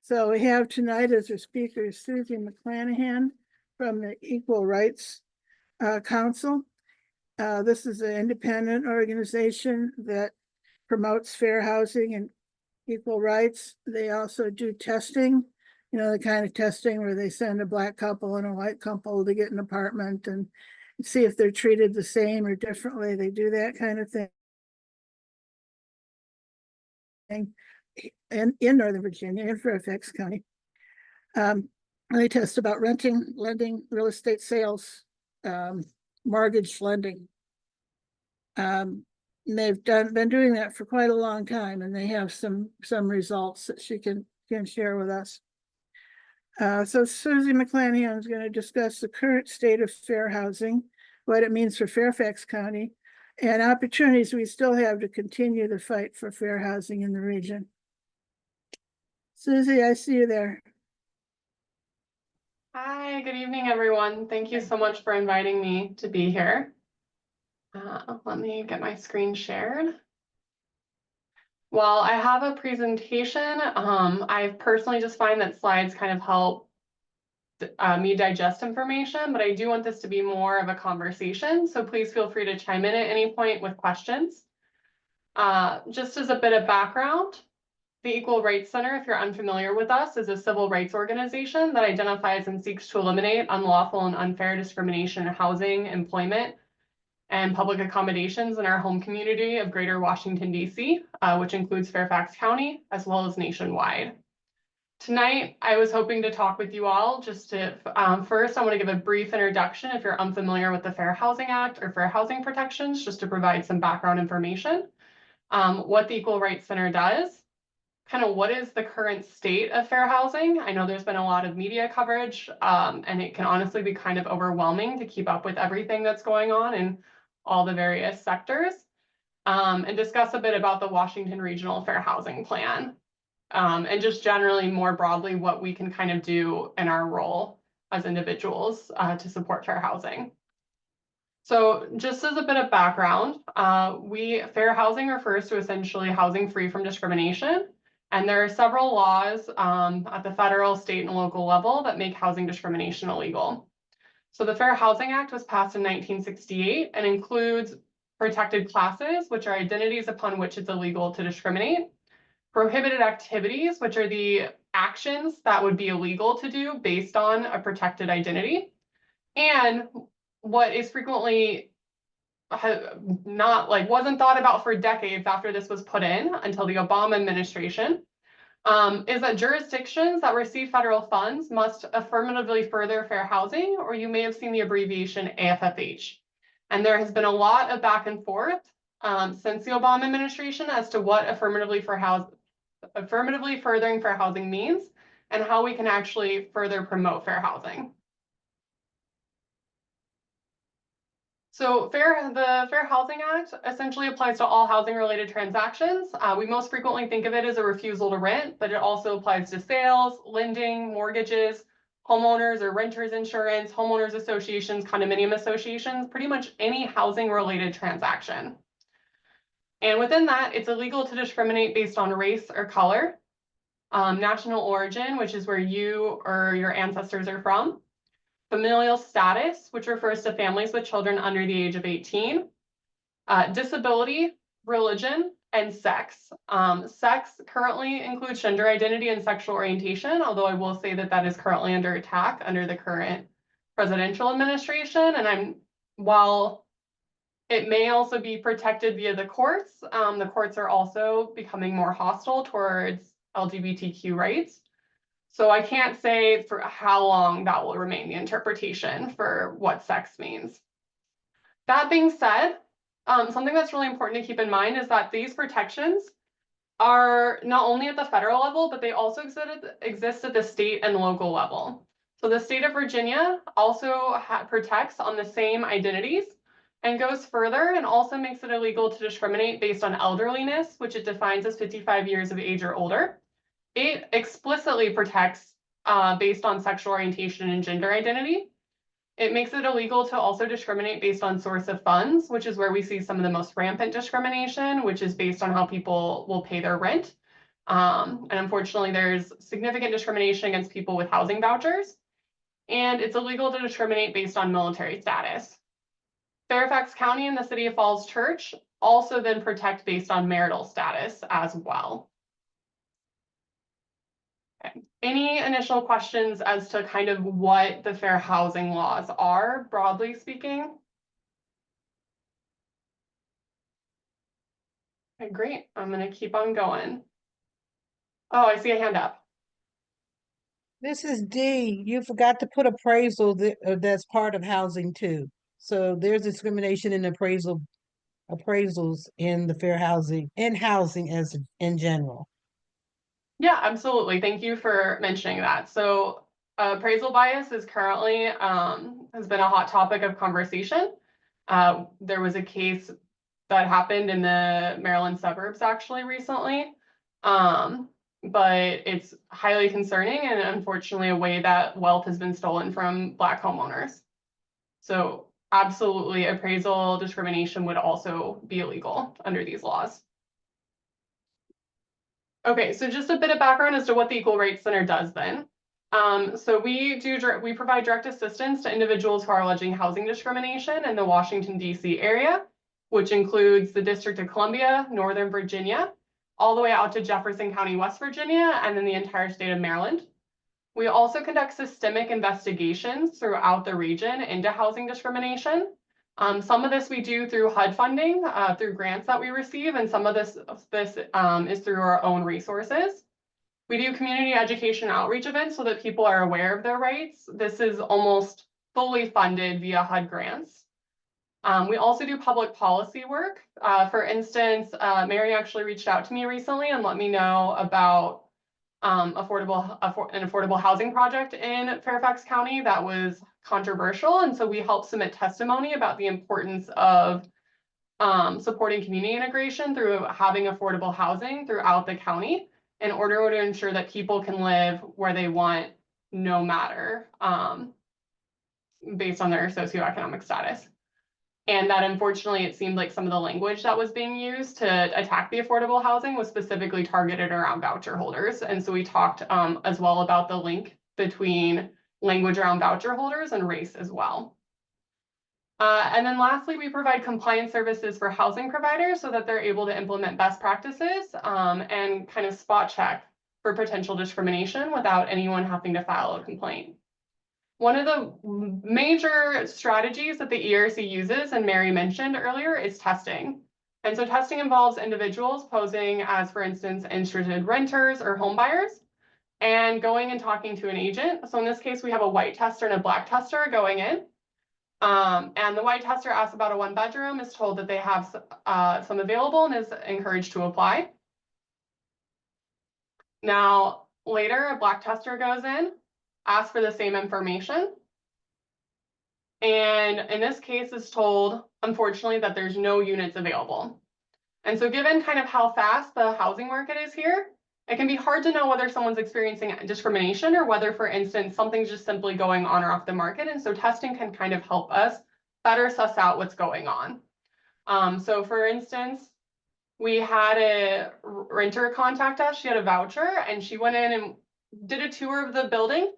So we have tonight as our speaker Susie McClanahan from the Equal Rights Council. This is an independent organization that promotes fair housing and equal rights. They also do testing, you know, the kind of testing where they send a black couple and a white couple to get an apartment and see if they're treated the same or differently. They do that kind of thing in Northern Virginia, in Fairfax County. They test about renting, lending, real estate sales, mortgage lending. They've been doing that for quite a long time, and they have some results that she can share with us. So Susie McClanahan is going to discuss the current state of fair housing, what it means for Fairfax County, and opportunities we still have to continue the fight for fair housing in the region. Susie, I see you there. Hi, good evening, everyone. Thank you so much for inviting me to be here. Let me get my screen shared. Well, I have a presentation. I personally just find that slides kind of help me digest information, but I do want this to be more of a conversation. So please feel free to chime in at any point with questions. Just as a bit of background, the Equal Rights Center, if you're unfamiliar with us, is a civil rights organization that identifies and seeks to eliminate unlawful and unfair discrimination in housing, employment, and public accommodations in our home community of Greater Washington, D.C., which includes Fairfax County, as well as nationwide. Tonight, I was hoping to talk with you all just to, first, I want to give a brief introduction if you're unfamiliar with the Fair Housing Act or fair housing protections, just to provide some background information, what the Equal Rights Center does, kind of what is the current state of fair housing. I know there's been a lot of media coverage, and it can honestly be kind of overwhelming to keep up with everything that's going on in all the various sectors, and discuss a bit about the Washington Regional Fair Housing Plan, and just generally more broadly what we can kind of do in our role as individuals to support fair housing. So just as a bit of background, fair housing refers to essentially housing free from discrimination. And there are several laws at the federal, state, and local level that make housing discrimination illegal. So the Fair Housing Act was passed in 1968 and includes protected classes, which are identities upon which it's illegal to discriminate, prohibited activities, which are the actions that would be illegal to do based on a protected identity, and what is frequently wasn't thought about for decades after this was put in until the Obama administration, is that jurisdictions that receive federal funds must affirmatively further fair housing, or you may have seen the abbreviation AFFH. And there has been a lot of back and forth since the Obama administration as to what affirmatively furthering fair housing means and how we can actually further promote fair housing. So the Fair Housing Act essentially applies to all housing-related transactions. We most frequently think of it as a refusal to rent, but it also applies to sales, lending, mortgages, homeowners or renters insurance, homeowners associations, condominium associations, pretty much any housing-related transaction. And within that, it's illegal to discriminate based on race or color, national origin, which is where you or your ancestors are from, familial status, which refers to families with children under the age of 18, disability, religion, and sex. Sex currently includes gender identity and sexual orientation, although I will say that that is currently under attack under the current presidential administration. And while it may also be protected via the courts are also becoming more hostile towards LGBTQ rights. So I can't say for how long that will remain the interpretation for what sex means. That being said, something that's really important to keep in mind is that these protections are not only at the federal level, but they also exist at the state and local level. So the state of Virginia also protects on the same identities and goes further and also makes it illegal to discriminate based on elderliness, which it defines as 55 years of age or older. It explicitly protects based on sexual orientation and gender identity. It makes it illegal to also discriminate based on source of funds, which is where we see some of the most rampant discrimination, which is based on how people will pay their rent. And unfortunately, there's significant discrimination against people with housing vouchers, and it's illegal to discriminate based on military status. Fairfax County and the City of Falls Church also then protect based on marital status as well. Okay. Any initial questions as to kind of what the fair housing laws are, broadly speaking? Okay, great. I'm going to keep on going. Oh, I see a hand up. This is D. You forgot to put appraisal that's part of housing too. So there's discrimination in appraisals in the fair housing, in housing as in general. Yeah, absolutely. Thank you for mentioning that. So appraisal bias is currently has been a hot topic of conversation. There was a case that happened in the Maryland suburbs actually recently. But it's highly concerning and unfortunately a way that wealth has been stolen from Black homeowners. So absolutely, appraisal discrimination would also be illegal under these laws. Okay, so just a bit of background as to what the Equal Rights Center does then. So we provide direct assistance to individuals who are alleging housing discrimination in the Washington, D.C. area, which includes the District of Columbia, Northern Virginia, all the way out to Jefferson County, West Virginia, and then the entire state of Maryland. We also conduct systemic investigations throughout the region into housing discrimination. Some of this we do through HUD funding, through grants that we receive, and some of this is through our own resources. We do community education outreach events so that people are aware of their rights. This is almost fully funded via HUD grants. We also do public policy work. For instance, Mary actually reached out to me recently and let me know about an affordable housing project in Fairfax County that was controversial. And so we helped submit testimony about the importance of supporting community integration through having affordable housing throughout the county in order to ensure that people can live where they want, no matter based on their socioeconomic status. And that unfortunately, it seemed like some of the language that was being used to attack the affordable housing was specifically targeted around voucher holders. And so we talked as well about the link between language around voucher holders and race as well. And then lastly, we provide compliance services for housing providers so that they're able to implement best practices and kind of spot check for potential discrimination without anyone having to file a complaint. One of the major strategies that the ERC uses, and Mary mentioned earlier, is testing. And so testing involves individuals posing as, for instance, interested renters or home buyers, and going and talking to an agent. So in this case, we have a white tester and a black tester going in. And the white tester asks about a 1-bedroom, is told that they have some available and is encouraged to apply. Now, later, a black tester goes in, asks for the same information, and in this case is told, unfortunately, that there's no units available. And so given kind of how fast the housing market is here, it can be hard to know whether someone's experiencing discrimination or whether, for instance, something's just simply going on or off the market. And so testing can kind of help us better suss out what's going on. So for instance, we had a renter contact us. She had a voucher and she went in and did a tour of the building.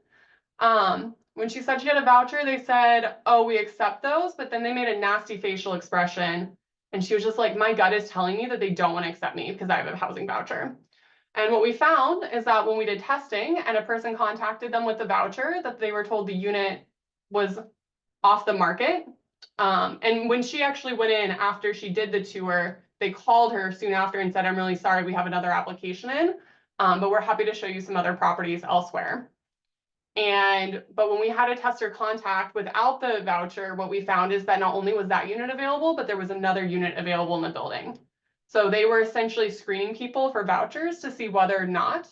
When she said she had a voucher, they said, oh, we accept those, but then they made a nasty facial expression. And she was just like, my gut is telling me that they don't want to accept me because I have a housing voucher. And what we found is that when we did testing and a person contacted them with the voucher, that they were told the unit was off the market. And when she actually went in after she did the tour, they called her soon after and said, I'm really sorry, we have another application in, but we're happy to show you some other properties elsewhere. But when we had a tester contact without the voucher, what we found is that not only was that unit available, but there was another unit available in the building. So they were essentially screening people for vouchers to see whether or not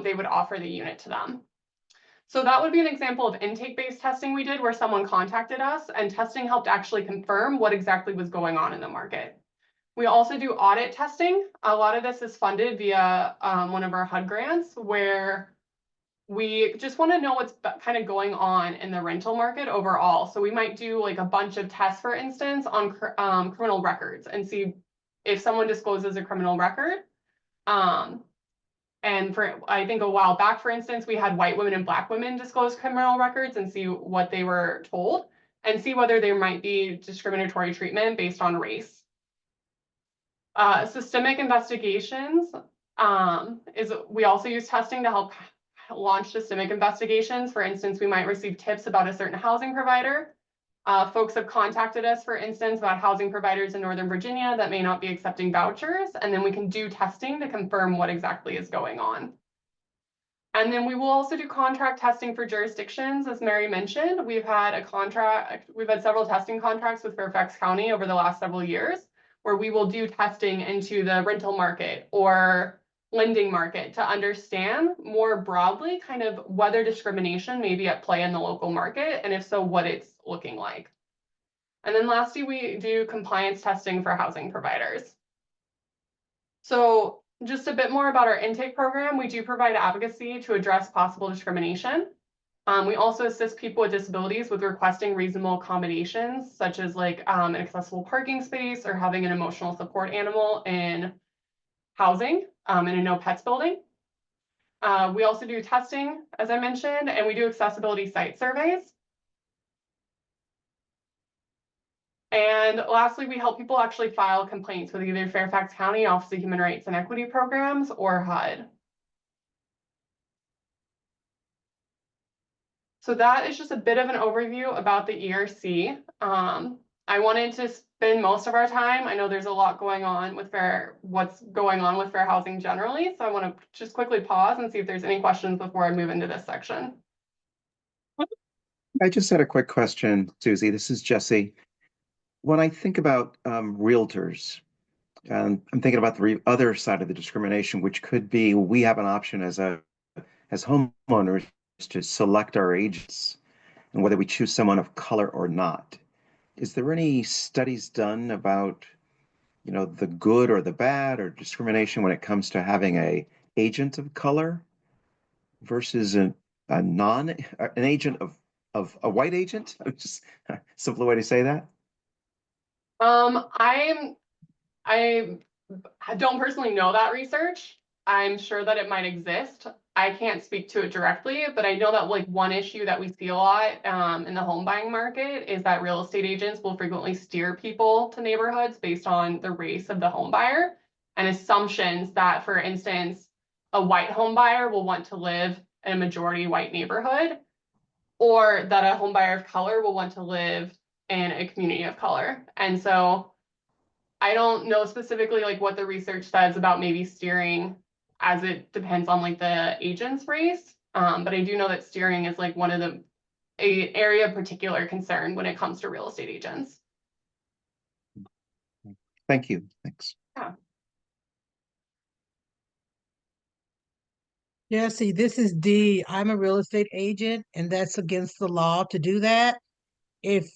they would offer the unit to them. So that would be an example of intake-based testing we did where someone contacted us and testing helped actually confirm what exactly was going on in the market. We also do audit testing. A lot of this is funded via one of our HUD grants where we just want to know what's kind of going on in the rental market overall. So we might do like a bunch of tests, for instance, on criminal records and see if someone discloses a criminal record, And I think a while back, for instance, we had white women and black women disclose criminal records and see what they were told and see whether there might be discriminatory treatment based on race. Systemic investigations we also use testing to help launch systemic investigations. For instance, we might receive tips about a certain housing provider. Folks have contacted us, for instance, about housing providers in Northern Virginia that may not be accepting vouchers, and then we can do testing to confirm what exactly is going on. And then we will also do contract testing for jurisdictions, as Mary mentioned. We've had several testing contracts with Fairfax County over the last several years, where we will do testing into the rental market or lending market to understand more broadly kind of whether discrimination may be at play in the local market, and if so, what it's looking like. And then lastly, we do compliance testing for housing providers. So just a bit more about our intake program. We do provide advocacy to address possible discrimination. We also assist people with disabilities with requesting reasonable accommodations, such as like an accessible parking space or having an emotional support animal in housing in a no pets building. We also do testing, as I mentioned, and we do accessibility site surveys. And lastly, we help people actually file complaints with either Fairfax County Office of Human Rights and Equity Programs or HUD. So that is just a bit of an overview about the ERC. I wanted to spend most of our time. I know there's a lot going on with what's going on with fair housing generally. So I want to just quickly pause and see if there's any questions before I move into this section. I just had a quick question, Susie. This is Jesse. When I think about realtors, and I'm thinking about the other side of the discrimination, which could be we have an option as homeowners to select our agents and whether we choose someone of color or not. Is there any studies done about, the good or the bad or discrimination when it comes to having an agent of color versus an agent of a white agent? Just a simple way to say that. I don't personally know that research. I'm sure that it might exist. I can't speak to it directly, but I know that like one issue that we see a lot in the home buying market is that real estate agents will frequently steer people to neighborhoods based on the race of the home buyer and assumptions that, for instance, a white home buyer will want to live in a majority white neighborhood, or that a home buyer of color will want to live in a community of color. And so I don't know specifically like what the research says about maybe steering, as it depends on like the agent's race. But I do know that steering is like one of the area of particular concern when it comes to real estate agents. Thank you. Thanks. Yeah. Jesse, this is Dee. I'm a real estate agent, and that's against the law to do that. If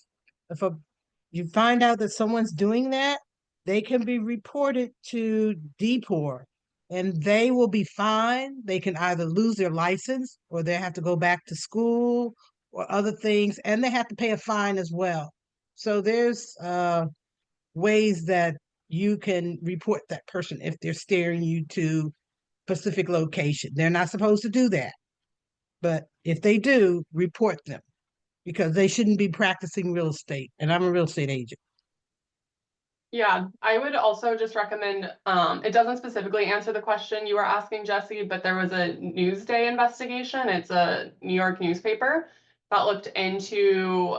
you find out that someone's doing that, they can be reported to DPOR, and they will be fined. They can either lose their license, or they have to go back to school, or other things, and they have to pay a fine as well. So there's ways that you can report that person if they're steering you to specific location. They're not supposed to do that, but if they do, report them, because they shouldn't be practicing real estate, and I'm a real estate agent. Yeah, I would also just recommend, it doesn't specifically answer the question you were asking, Jesse, but there was a Newsday investigation. It's a New York newspaper that looked into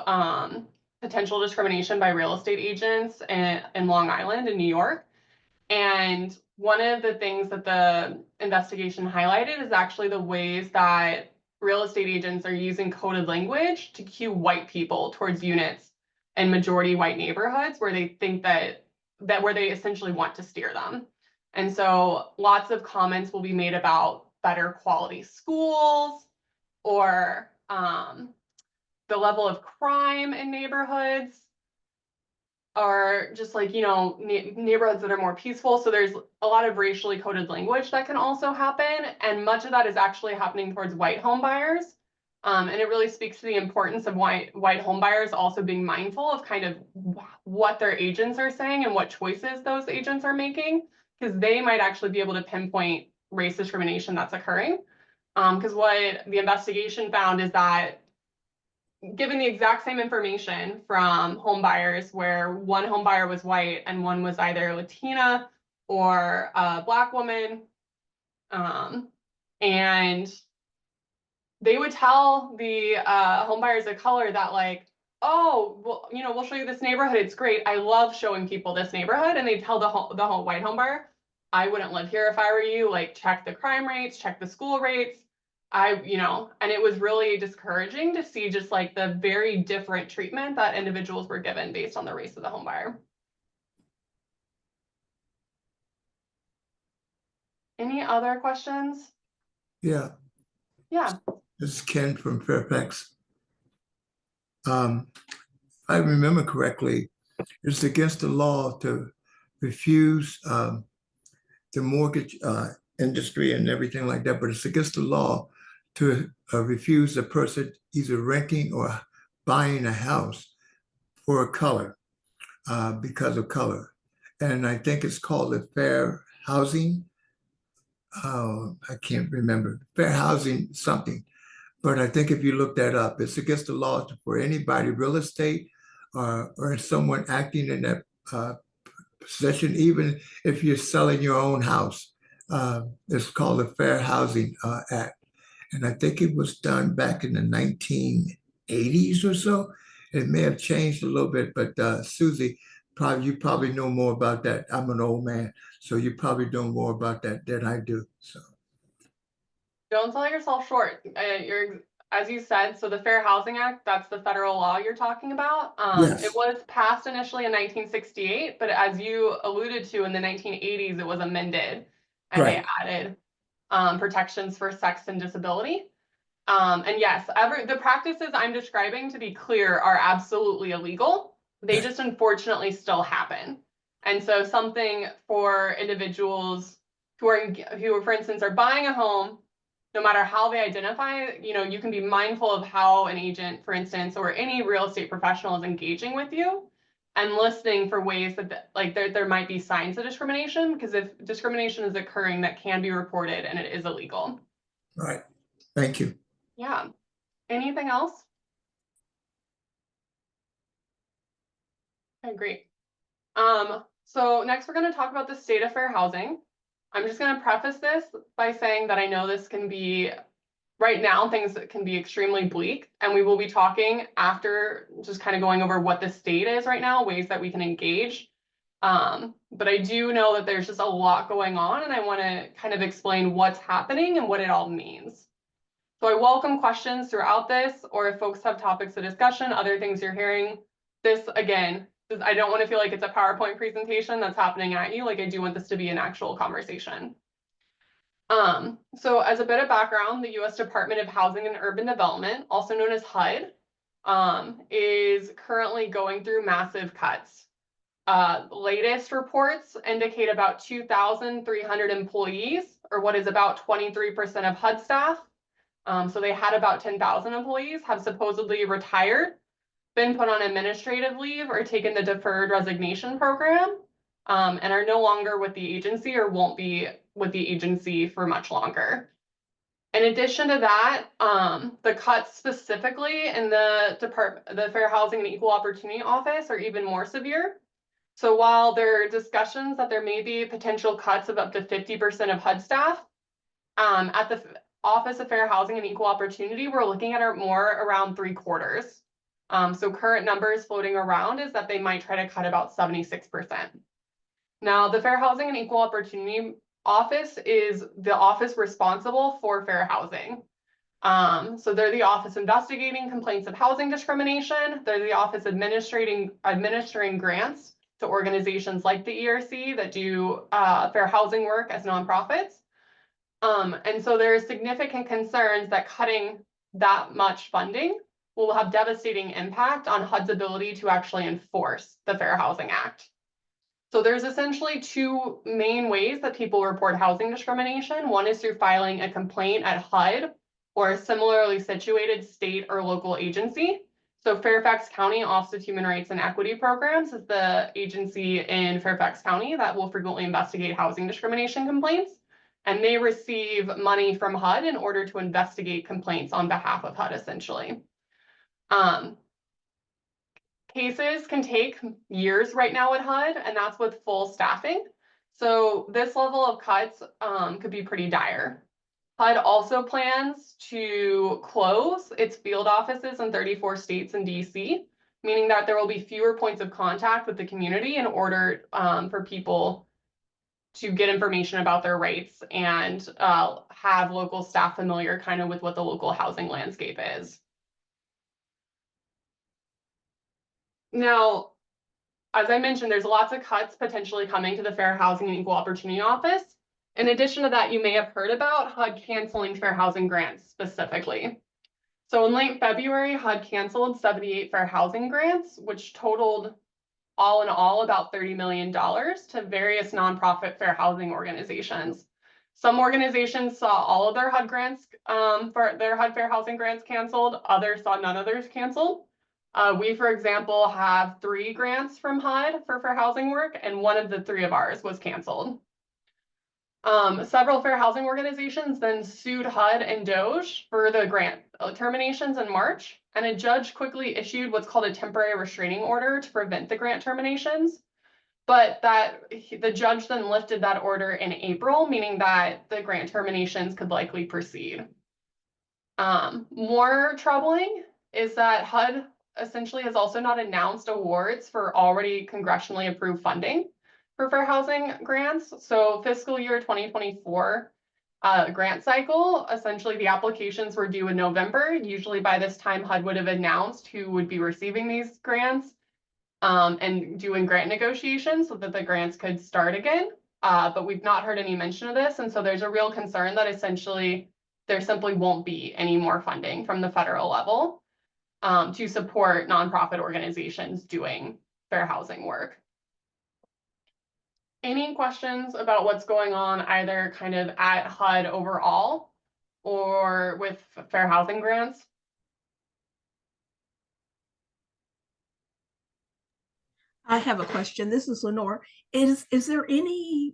potential discrimination by real estate agents in Long Island in New York. And one of the things that the investigation highlighted is actually the ways that real estate agents are using coded language to cue white people towards units in majority white neighborhoods where they think that where they essentially want to steer them. And so lots of comments will be made about better quality schools or the level of crime in neighborhoods, or just like, neighborhoods that are more peaceful. So there's a lot of racially coded language that can also happen. And much of that is actually happening towards white home buyers. And it really speaks to the importance of white home buyers also being mindful of kind of what their agents are saying and what choices those agents are making, because they might actually be able to pinpoint race discrimination that's occurring. Because what the investigation found is that given the exact same information from home buyers, where one home buyer was white and one was either Latina or a Black woman, and they would tell the home buyers of color that like, oh, well, you know, we'll show you this neighborhood. It's great. I love showing people this neighborhood. And they tell the white home buyer, I wouldn't live here if I were you. Like, check the crime rates, check the school rates. You know, and it was really discouraging to see just like the very different treatment that individuals were given based on the race of the home buyer. Any other questions? Yeah, Yeah. this is Ken from Fairfax. If I remember correctly, it's against the law to refuse the mortgage industry and everything like that, but it's against the law to refuse a person either renting or buying a house for a color because of color. And I think it's called the Fair Housing. I can't remember, Fair Housing something. But I think if you look that up, it's against the law for anybody, real estate or someone acting in that possession, even if you're selling your own house. It's called the Fair Housing Act. And I think it was done back in the 1980s or so. It may have changed a little bit, but Susie, you probably know more about that. I'm an old man, so you probably know more about that than I do. So Don't sell yourself short. As you said, so the Fair Housing Act, that's the federal law you're talking about. Yes. It was passed initially in 1968, but as you alluded to, in the 1980s, it was amended and Right. they added protections for sex and disability. And yes, the practices I'm describing, to be clear, are absolutely illegal. They just unfortunately still happen. And so something for individuals who, for instance, are buying a home, no matter how they identify, you know, you can be mindful of how an agent, for instance, or any real estate professional is engaging with you and listening for ways that like there might be signs of discrimination, because if discrimination is occurring, that can be reported and it is illegal. right. Thank you. Yeah. Anything else? Okay, great. So next we're going to talk about the state of fair housing. I'm just going to preface this by saying that I know this can be, right now, things that can be extremely bleak, and we will be talking after, just kind of going over what the state is right now, ways that we can engage. But I do know that there's just a lot going on, and I want to kind of explain what's happening and what it all means. So I welcome questions throughout this, or if folks have topics of discussion, other things you're hearing. This, again, I don't want to feel like it's a PowerPoint presentation that's happening at you. Like, I do want this to be an actual conversation. So as a bit of background, the U.S. Department of Housing and Urban Development, also known as HUD, is currently going through massive cuts. Latest reports indicate about 2,300 employees, or what is about 23% of HUD staff. So they had about 10,000 employees, have supposedly retired, been put on administrative leave, or taken the deferred resignation program, and are no longer with the agency or won't be with the agency for much longer. In addition to that, the cuts specifically in the Fair Housing and Equal Opportunity Office are even more severe. So while there are discussions that there may be potential cuts of up to 50% of HUD staff, at the Office of Fair Housing and Equal Opportunity, we're looking at more around 3/4. So current numbers floating around is that they might try to cut about 76%. Now, the Fair Housing and Equal Opportunity Office is the office responsible for fair housing. So they're the office investigating complaints of housing discrimination. They're the office administering grants to organizations like the ERC that do fair housing work as nonprofits. And so there are significant concerns that cutting that much funding will have devastating impact on HUD's ability to actually enforce the Fair Housing Act. So there's essentially two main ways that people report housing discrimination. One is through filing a complaint at HUD or a similarly situated state or local agency. So Fairfax County Office of Human Rights and Equity Programs is the agency in Fairfax County that will frequently investigate housing discrimination complaints. and they receive money from HUD in order to investigate complaints on behalf of HUD, essentially. Cases can take years right now at HUD, and that's with full staffing. So this level of cuts could be pretty dire. HUD also plans to close its field offices in 34 states and DC, meaning that there will be fewer points of contact with the community in order for people to get information about their rights and have local staff familiar kind of with what the local housing landscape is. Now, as I mentioned, there's lots of cuts potentially coming to the Fair Housing and Equal Opportunity Office. In addition to that, you may have heard about HUD canceling fair housing grants specifically. So in late February, HUD canceled 78 fair housing grants, which totaled all in all about $30 million to various nonprofit fair housing organizations. Some organizations saw all of their HUD grants, for their HUD fair housing grants canceled. Others saw none of theirs canceled. We, for example, have 3 grants from HUD for fair housing work, and one of the 3 of ours was canceled. Several fair housing organizations then sued HUD and DOJ for the grant terminations in March, and a judge quickly issued what's called a temporary restraining order to prevent the grant terminations. But the judge then lifted that order in April, meaning that the grant terminations could likely proceed. More troubling is that HUD essentially has also not announced awards for already congressionally approved funding for fair housing grants. So fiscal year 2024 grant cycle, essentially the applications were due in November. Usually by this time, HUD would have announced who would be receiving these grants and doing grant negotiations so that the grants could start again. But we've not heard any mention of this. And so there's a real concern that essentially there simply won't be any more funding from the federal level to support nonprofit organizations doing fair housing work. Any questions about what's going on either kind of at HUD overall or with fair housing grants? I have a question. This is Lenore. Is there any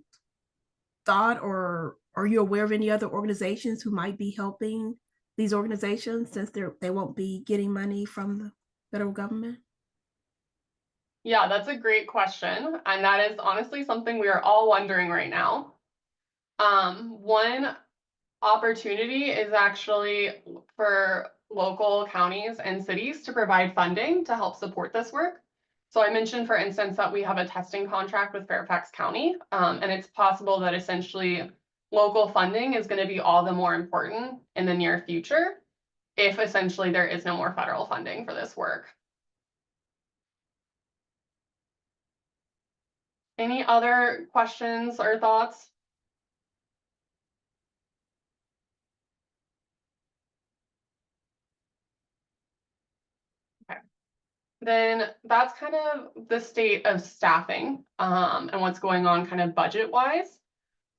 thought or are you aware of any other organizations who might be helping these organizations since they won't be getting money from the federal government? Yeah, that's a great question. And that is honestly something we are all wondering right now. One opportunity is actually for local counties and cities to provide funding to help support this work. So I mentioned, for instance, that we have a testing contract with Fairfax County, and it's possible that essentially local funding is going to be all the more important in the near future if essentially there is no more federal funding for this work. Any other questions or thoughts? Okay. Then that's kind of the state of staffing and what's going on kind of budget wise.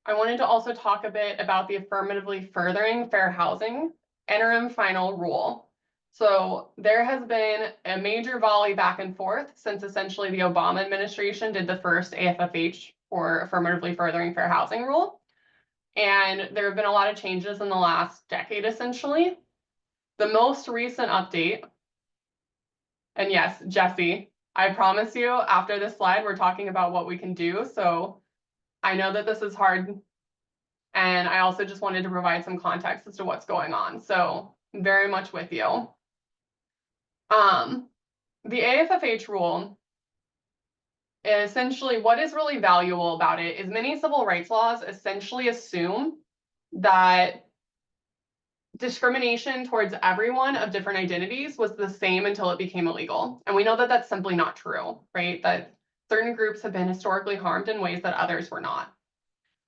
I wanted to also talk a bit about the Affirmatively Furthering Fair Housing interim final rule. So there has been a major volley back and forth since essentially the Obama administration did the first AFFH or Affirmatively Furthering Fair Housing rule. And there have been a lot of changes in the last decade, essentially. The most recent update, and yes, Jesse, I promise you after this slide, we're talking about what we can do. So I know that this is hard. And I also just wanted to provide some context as to what's going on. So I'm very much with you. The AFFH rule, essentially what is really valuable about it is many civil rights laws essentially assume that discrimination towards everyone of different identities was the same until it became illegal. And we know that that's simply not true, right? That certain groups have been historically harmed in ways that others were not.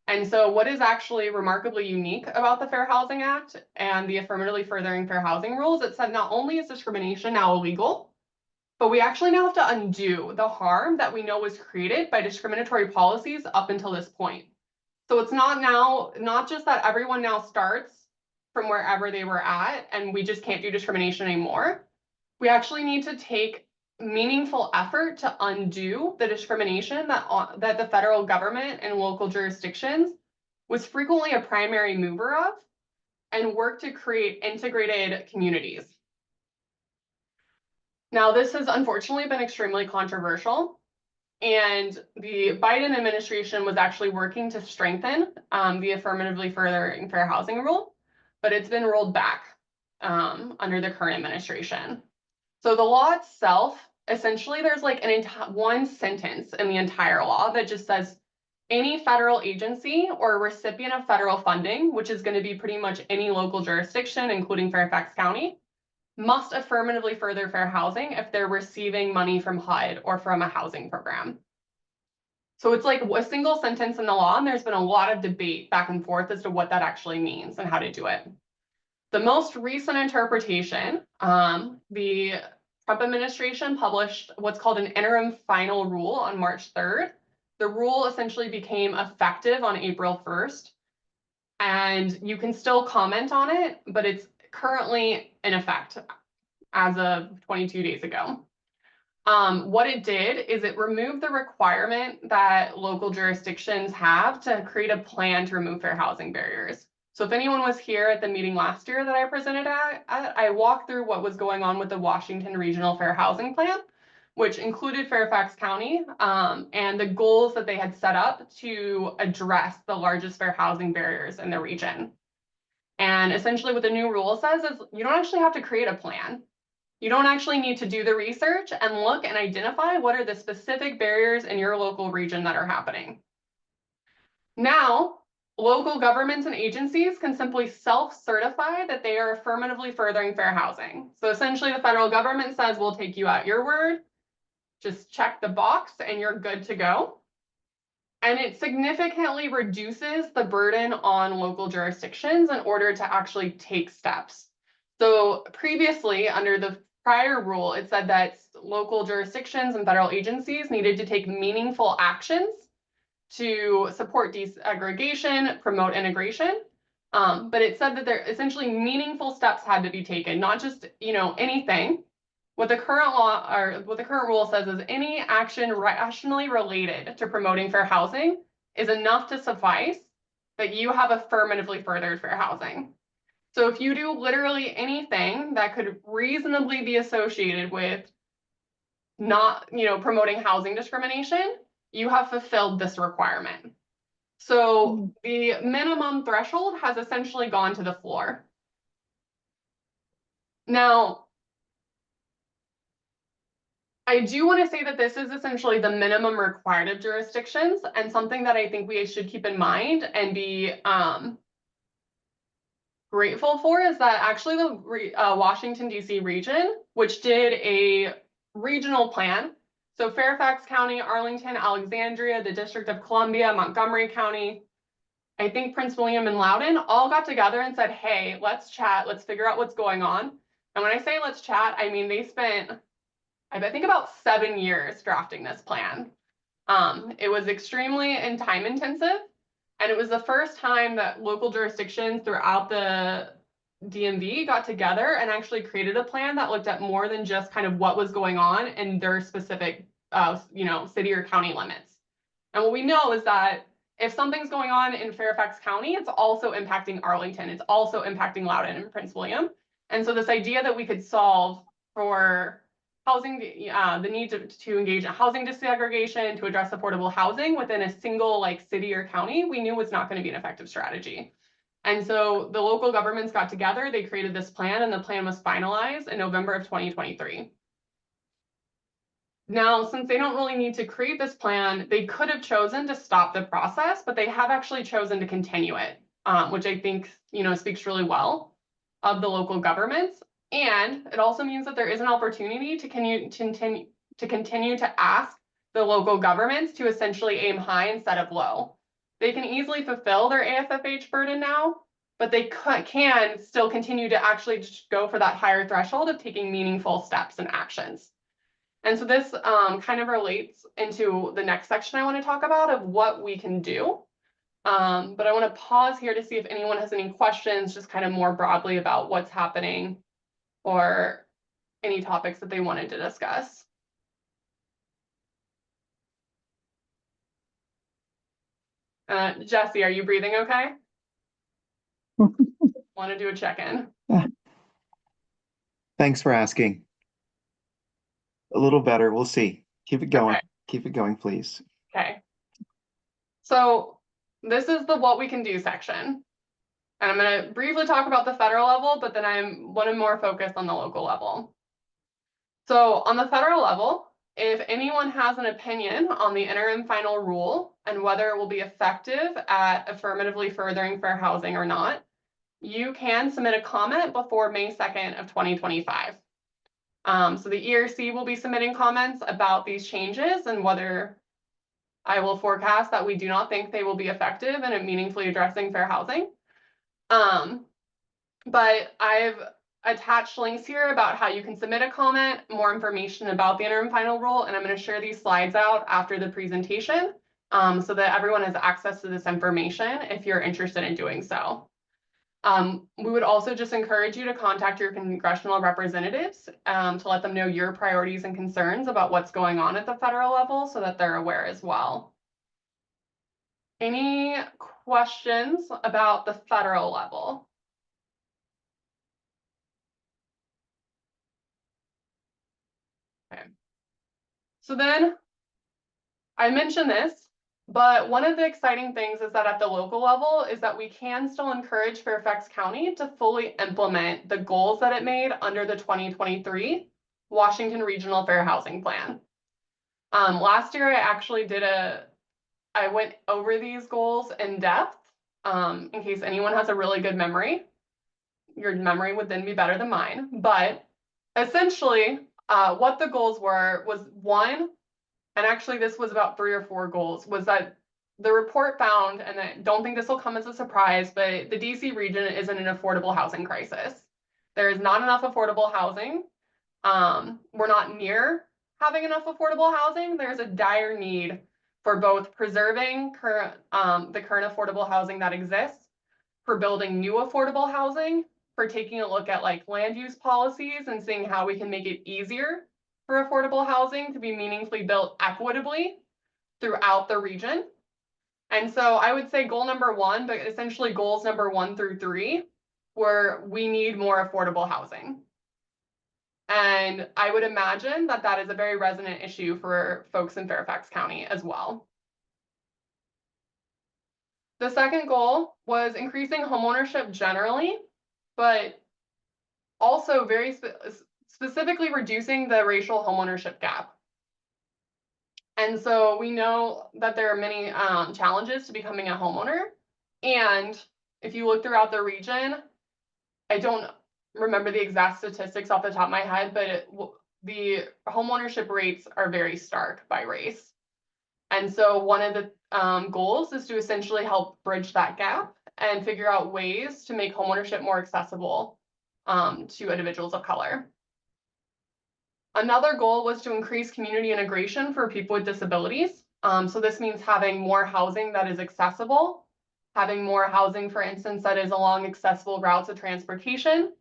And so what is actually remarkably unique about the Fair Housing Act and the Affirmatively Furthering Fair Housing rules, it's that not only is discrimination now illegal, but we actually now have to undo the harm that we know was created by discriminatory policies up until this point. So it's not just that everyone now starts from wherever they were at and we just can't do discrimination anymore. We actually need to take meaningful effort to undo the discrimination that the federal government and local jurisdictions was frequently a primary mover of and worked to create integrated communities. Now, this has unfortunately been extremely controversial, and the Biden administration was actually working to strengthen the affirmatively furthering fair housing rule, but it's been rolled back under the current administration. So the law itself, essentially, there's like one sentence in the entire law that just says any federal agency or recipient of federal funding, which is going to be pretty much any local jurisdiction, including Fairfax County, must affirmatively further fair housing if they're receiving money from HUD or from a housing program. So it's like a single sentence in the law, and there's been a lot of debate back and forth as to what that actually means and how to do it. The most recent interpretation, the Trump administration published what's called an interim final rule on March 3rd. The rule essentially became effective on April 1st, and you can still comment on it, but it's currently in effect as of 22 days ago. What it did is it removed the requirement that local jurisdictions have to create a plan to remove fair housing barriers. So if anyone was here at the meeting last year that I presented at, I walked through what was going on with the Washington Regional Fair Housing Plan, which included Fairfax County, and the goals that they had set up to address the largest fair housing barriers in the region. And essentially what the new rule says is you don't actually have to create a plan. You don't actually need to do the research and look and identify what are the specific barriers in your local region that are happening. Now, local governments and agencies can simply self-certify that they are affirmatively furthering fair housing. So essentially the federal government says, we'll take you at your word, just check the box and you're good to go. And it significantly reduces the burden on local jurisdictions in order to actually take steps. So previously, under the prior rule, it said that local jurisdictions and federal agencies needed to take meaningful actions to support desegregation, promote integration. But it said that there essentially meaningful steps had to be taken, not just, anything. What the current law or what the current rule says is any action rationally related to promoting fair housing is enough to suffice that you have affirmatively furthered fair housing. So if you do literally anything that could reasonably be associated with not, promoting housing discrimination, you have fulfilled this requirement. So the minimum threshold has essentially gone to the floor. Now, I do want to say that this is essentially the minimum required of jurisdictions, and something that I think we should keep in mind and be grateful for is that actually the Washington, D.C. region, which did a regional plan, so Fairfax County, Arlington, Alexandria, the District of Columbia, Montgomery County, I think Prince William and Loudoun all got together and said, hey, let's chat, let's figure out what's going on. And when I say let's chat, I mean they spent, I think, about 7 years drafting this plan. It was extremely and time intensive, and it was the first time that local jurisdictions throughout the DMV got together and actually created a plan that looked at more than just kind of what was going on in their specific, city or county limits. And what we know is that if something's going on in Fairfax County, it's also impacting Arlington, it's also impacting Loudoun and Prince William. And so this idea that we could solve for housing, the need to engage in housing desegregation, to address affordable housing within a single city or county, we knew was not going to be an effective strategy. And so the local governments got together, they created this plan, and the plan was finalized in November of 2023. Now, since they don't really need to create this plan, they could have chosen to stop the process, but they have actually chosen to continue it, which I think, speaks really well of the local governments. And it also means that there is an opportunity to continue to ask the local governments to essentially aim high instead of low. They can easily fulfill their AFFH burden now, but they can still continue to actually just go for that higher threshold of taking meaningful steps and actions. And so this kind of relates into the next section I want to talk about of what we can do. But I want to pause here to see if anyone has any questions, just kind of more broadly about what's happening or any topics that they wanted to discuss. Jesse, are you breathing okay? Want to do a check-in? Thanks for asking. A little better. We'll see. Keep it going. Okay. Keep it going, please. Okay. So this is the what we can do section. And I'm going to briefly talk about the federal level, but then I want to more focus on the local level. So on the federal level, if anyone has an opinion on the interim final rule and whether it will be effective at affirmatively furthering fair housing or not, you can submit a comment before May 2nd of 2025. So the ERC will be submitting comments about these changes and whether I will forecast that we do not think they will be effective in meaningfully addressing fair housing. But I've attached links here about how you can submit a comment, more information about the interim final rule, and I'm going to share these slides out after the presentation so that everyone has access to this information if you're interested in doing so. We would also just encourage you to contact your congressional representatives to let them know your priorities and concerns about what's going on at the federal level so that they're aware as well. Any questions about the federal level? Okay. So then I mentioned this, but one of the exciting things is that at the local level is that we can still encourage Fairfax County to fully implement the goals that it made under the 2023 Washington Regional Fair Housing Plan. Last year, I actually I went over these goals in depth in case anyone has a really good memory. Your memory would then be better than mine. But essentially, what the goals were was one, and actually this was about 3 or 4 goals, was that the report found, and I don't think this will come as a surprise, but the DC region is in an affordable housing crisis. There is not enough affordable housing. We're not near having enough affordable housing. There's a dire need for both preserving the current affordable housing that exists, for building new affordable housing, for taking a look at like land use policies and seeing how we can make it easier for affordable housing to be meaningfully built equitably throughout the region. And so I would say goal number 1, but essentially goals number 1 through 3, were we need more affordable housing. And I would imagine that that is a very resonant issue for folks in Fairfax County as well. The second goal was increasing homeownership generally, but also very specifically reducing the racial homeownership gap. And so we know that there are many challenges to becoming a homeowner. And if you look throughout the region, I don't remember the exact statistics off the top of my head, but the homeownership rates are very stark by race. And so one of the goals is to essentially help bridge that gap and figure out ways to make homeownership more accessible to individuals of color. Another goal was to increase community integration for people with disabilities. So this means having more housing that is accessible, having more housing, for instance, that is along accessible routes of transportation,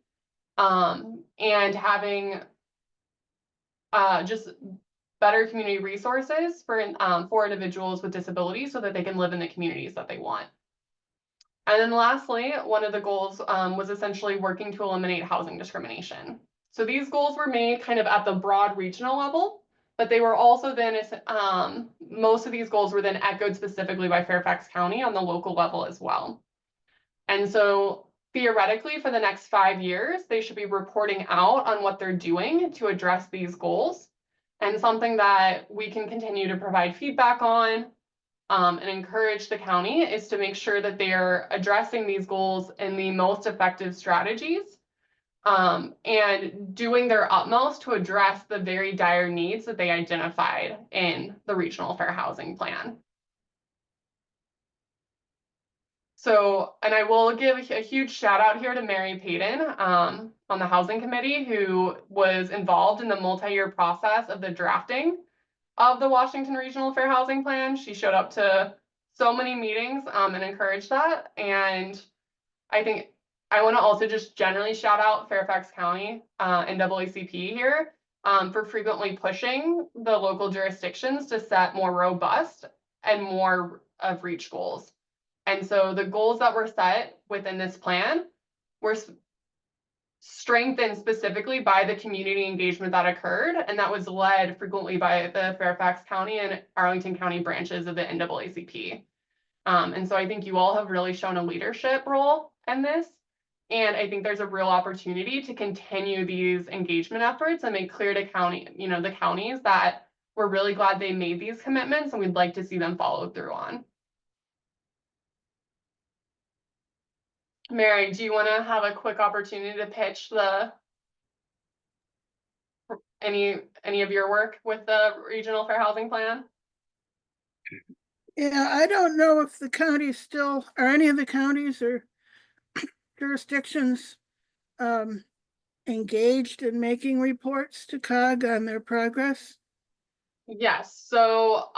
and having just better community resources for individuals with disabilities so that they can live in the communities that they want. And then lastly, one of the goals was essentially working to eliminate housing discrimination. So these goals were made kind of at the broad regional level, but they were also then, most of these goals were then echoed specifically by Fairfax County on the local level as well. And so theoretically, for the next 5 years, they should be reporting out on what they're doing to address these goals. And something that we can continue to provide feedback on and encourage the county is to make sure that they are addressing these goals in the most effective strategies and doing their utmost to address the very dire needs that they identified in the Regional Fair Housing Plan. So, and I will give a huge shout out here to Mary Payton on the Housing Committee, who was involved in the multi-year process of the drafting of the Washington Regional Fair Housing Plan. She showed up to so many meetings and encouraged that. And I think I want to also just generally shout out Fairfax County and NAACP here for frequently pushing the local jurisdictions to set more robust and more of reach goals. And so the goals that were set within this plan were strengthened specifically by the community engagement that occurred, and that was led frequently by the Fairfax County and Arlington County branches of the NAACP. And so I think you all have really shown a leadership role in this. And I think there's a real opportunity to continue these engagement efforts and make clear to the counties that we're really glad they made these commitments and we'd like to see them followed through on. Mary, do you want to have a quick opportunity to pitch any of your work with the Regional Fair Housing Plan? Yeah, I don't know if the counties still, or any of the counties or jurisdictions engaged in making reports to COG on their progress. Yes, so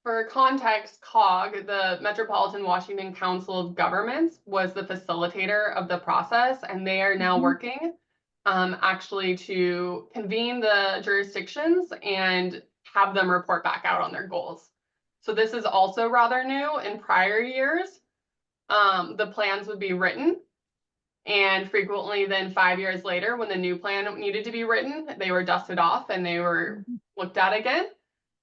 for context, COG, the Metropolitan Washington Council of Governments, was the facilitator of the process, and they are now working actually to convene the jurisdictions and have them report back out on their goals. So this is also rather new. In prior years, the plans would be written, and frequently then 5 years later, when the new plan needed to be written, they were dusted off and they were looked at again.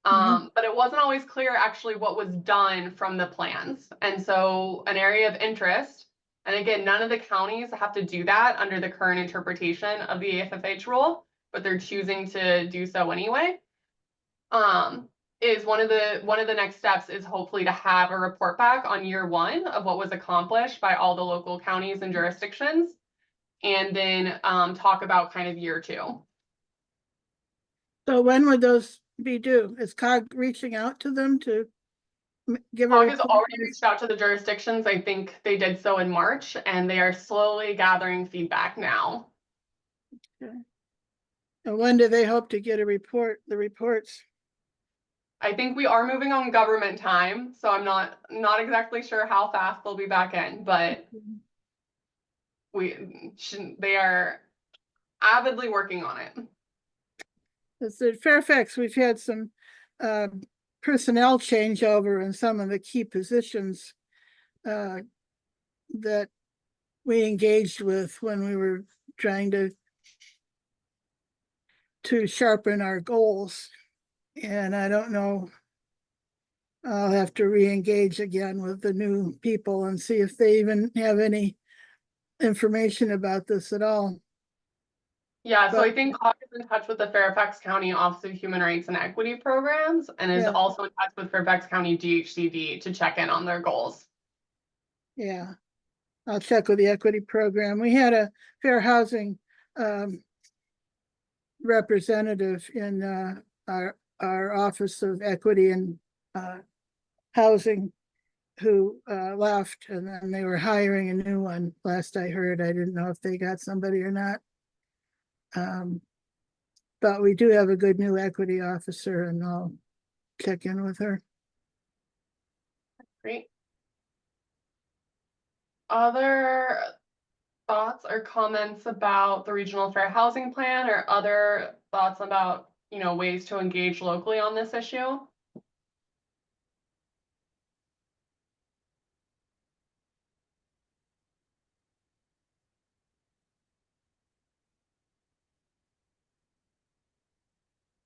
But it wasn't always clear actually what was done from the plans. And so an area of interest, and again, none of the counties have to do that under the current interpretation of the AFFH rule, but they're choosing to do so anyway. Is one of the next steps is hopefully to have a report back on year one of what was accomplished by all the local counties and jurisdictions, and then talk about kind of year two. So when would those be due? Is COG reaching out to them to give a COG has report? already reached out to the jurisdictions. I think they did so in March, and they are slowly gathering feedback now. Okay. And when do they hope to get the reports? I think we are moving on government time, so I'm not exactly sure how fast they'll be back in, but they are avidly working on it. It's at Fairfax, we've had some personnel changeover in some of the key positions that we engaged with when we were trying to sharpen our goals. And I don't know, I'll have to re-engage again with the new people and see if they even have any information about this at all. Yeah, so But- I think COG is in touch with the Fairfax County Office of Human Rights and Equity Programs, and is Yeah. also in touch with Fairfax County DHCD to check in on their goals. Yeah, I'll check with the equity program. We had a fair housing representative in our Office of Equity and Housing who left, and then they were hiring a new one. Last I heard, I didn't know if they got somebody or not. But we do have a good new equity officer, and I'll check in with her. Great. Other thoughts or comments about the Regional Fair Housing Plan, or other thoughts about, ways to engage locally on this issue?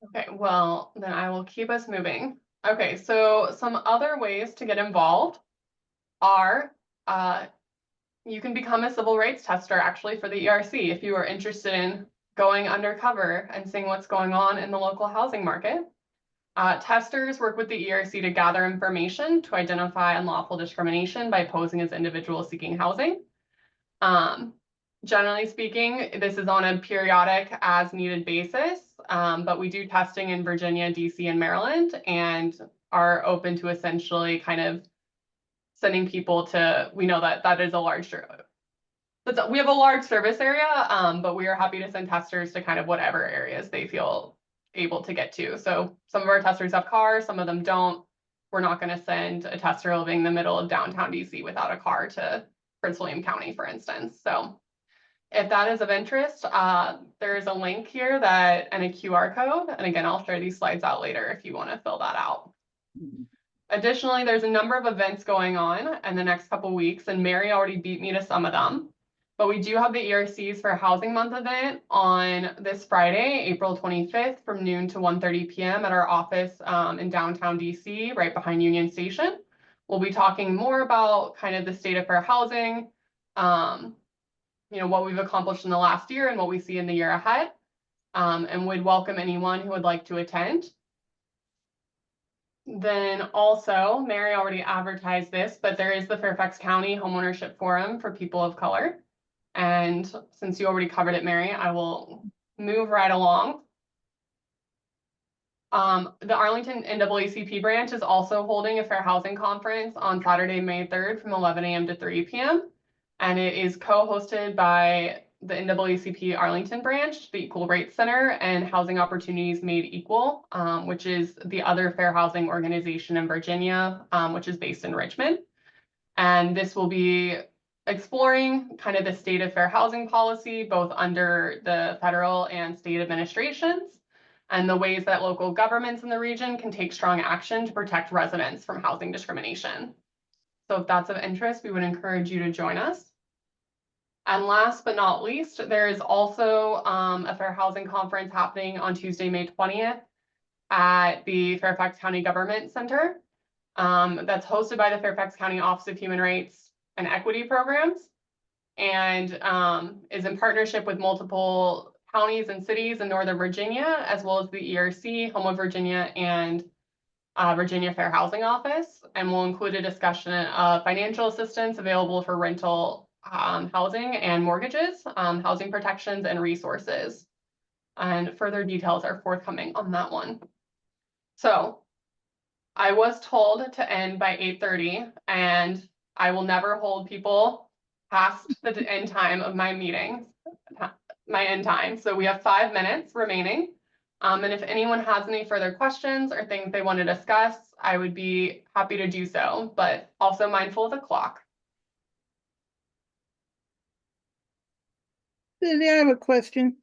Okay, well, then I will keep us moving. Okay, so some other ways to get involved are you can become a civil rights tester actually for the ERC if you are interested in going undercover and seeing what's going on in the local housing market. Testers work with the ERC to gather information to identify unlawful discrimination by posing as individuals seeking housing. Generally speaking, this is on a periodic as needed basis, but we do testing in Virginia, DC, and Maryland, and are open to essentially kind of sending people to, we know that is a large, we have a large service area, but we are happy to send testers to kind of whatever areas they feel able to get to. So some of our testers have cars, some of them don't. We're not going to send a tester living in the middle of downtown DC without a car to Prince William County, for instance. So if that is of interest, there is a link here and a QR code. And again, I'll share these slides out later if you want to fill that out. Additionally, there's a number of events going on in the next couple weeks, and Mary already beat me to some of them. But we do have the ERCs for Housing Month event on this Friday, April 25th from noon to 1:30 p.m. at our office in downtown DC, right behind Union Station. We'll be talking more about kind of the state of fair housing, what we've accomplished in the last year and what we see in the year ahead. And would welcome anyone who would like to attend. Then also, Mary already advertised this, but there is the Fairfax County Homeownership Forum for people of color. And since you already covered it, Mary, I will move right along. The Arlington NAACP branch is also holding a fair housing conference on Saturday, May 3rd from 11 a.m. to 3 p.m. And it is co-hosted by the NAACP Arlington branch, the Equal Rights Center, and Housing Opportunities Made Equal, which is the other fair housing organization in Virginia, which is based in Richmond. And this will be exploring kind of the state of fair housing policy, both under the federal and state administrations, and the ways that local governments in the region can take strong action to protect residents from housing discrimination. So if that's of interest, we would encourage you to join us. And last but not least, there is also a fair housing conference happening on Tuesday, May 20th at the Fairfax County Government Center. That's hosted by the Fairfax County Office of Human Rights and Equity Programs, and is in partnership with multiple counties and cities in Northern Virginia, as well as the ERC, Home of Virginia, and Virginia Fair Housing Office, and will include a discussion of financial assistance available for rental housing and mortgages, housing protections and resources. And further details are forthcoming on that one. So I was told to end by 8:30, and I will never hold people past the end time of my meetings, my end time. So we have 5 minutes remaining. And if anyone has any further questions or things they want to discuss, I would be happy to do so, but also mindful of the clock. Cindy, I have a question.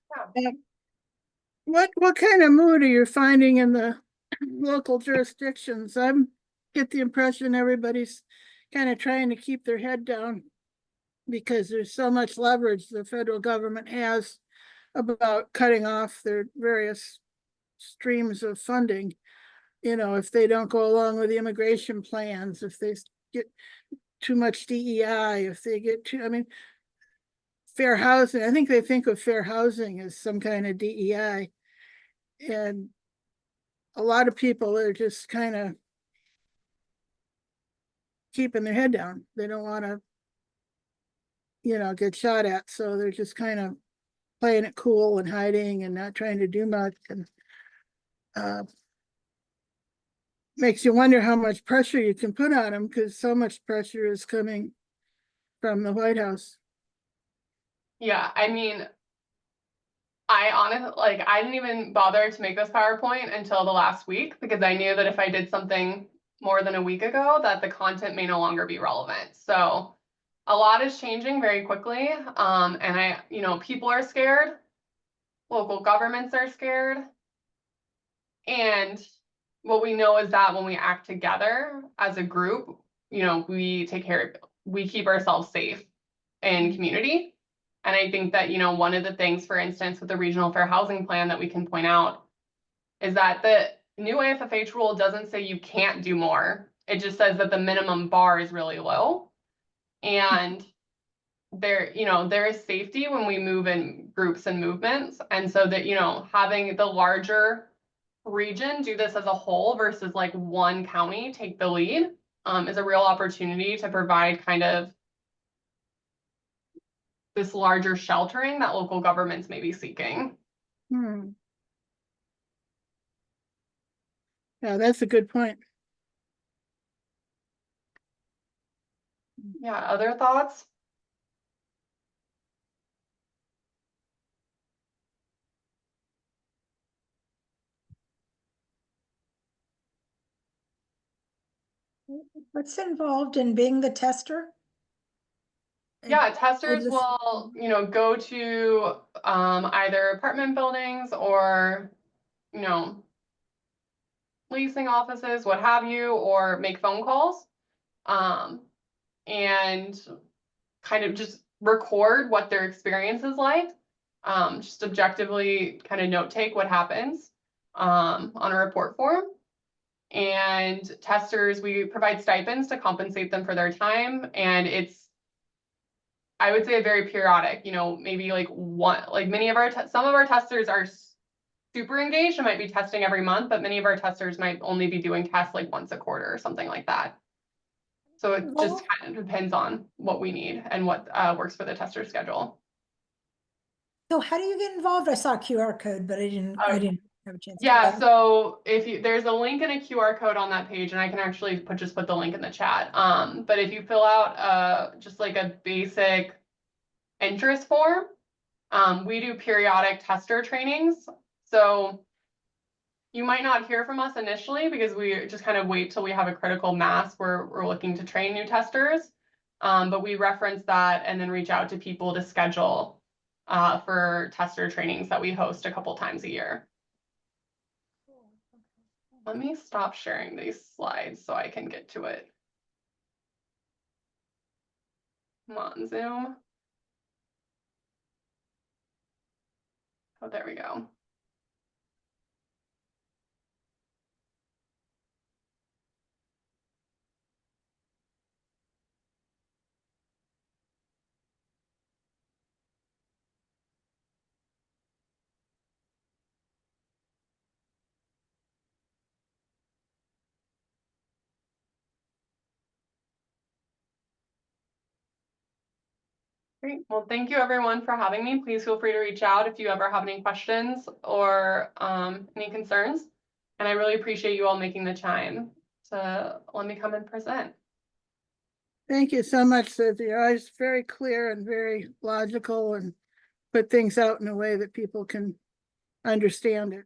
What kind of mood are you finding in the local jurisdictions? I get the impression everybody's kind of trying to keep their head down because there's so much leverage the federal government has about cutting off their various streams of funding. If they don't go along with the immigration plans, if they get too much DEI, if they get fair housing. I think they think of fair housing as some kind of DEI. And a lot of people are just kind of keeping their head down. They don't want to, get shot at. So they're just kind of playing it cool and hiding and not trying to do much. And makes you wonder how much pressure you can put on them, because so much pressure is coming from the White House. Yeah, I mean, I honestly, I didn't even bother to make this PowerPoint until the last week, because I knew that if I did something more than a week ago, that the content may no longer be relevant. So a lot is changing very quickly. And people are scared. Local governments are scared. And what we know is that when we act together as a group, we keep ourselves safe in community. And I think that, one of the things, for instance, with the Regional Fair Housing Plan that we can point out is that the new AFFH rule doesn't say you can't do more. It just says that the minimum bar is really low. And there is safety when we move in groups and movements. And so that, having the larger region do this as a whole versus like one county take the lead is a real opportunity to provide kind of this larger sheltering that local governments may be seeking. Yeah, that's a good point. Yeah, other thoughts? What's involved in being the tester? Yeah, testers just- will, go to either apartment buildings or, leasing offices, what have you, or make phone calls. And kind of just record what their experience is like. Just objectively kind of note take what happens on a report form. And testers, we provide stipends to compensate them for their time. And it's, I would say, very periodic, you know, maybe like one, like many of our, some of our testers are super engaged and might be testing every month, but many of our testers might only be doing tests like once a quarter or something like that. So it just Well- kind of depends on what we need and what works for the tester schedule. So how do you get involved? I saw a QR code, but I didn't have a chance. to Yeah, read it. so if you, there's a link and a QR code on that page, and I can actually just put the link in the chat. But if you fill out just like a basic interest form, we do periodic tester trainings. So you might not hear from us initially because we just kind of wait till we have a critical mass where we're looking to train new testers. But we reference that and then reach out to people to schedule for tester trainings that we host a couple times a year. Let me stop sharing these slides so I can get to it. Come on, Zoom. Oh, there we go. Great. Well, thank you everyone for having me. Please feel free to reach out if you ever have any questions or any concerns. And I really appreciate you all making the time to let me come and present. Thank you so much, Susie. You're always very clear and very logical and put things out in a way that people can understand it.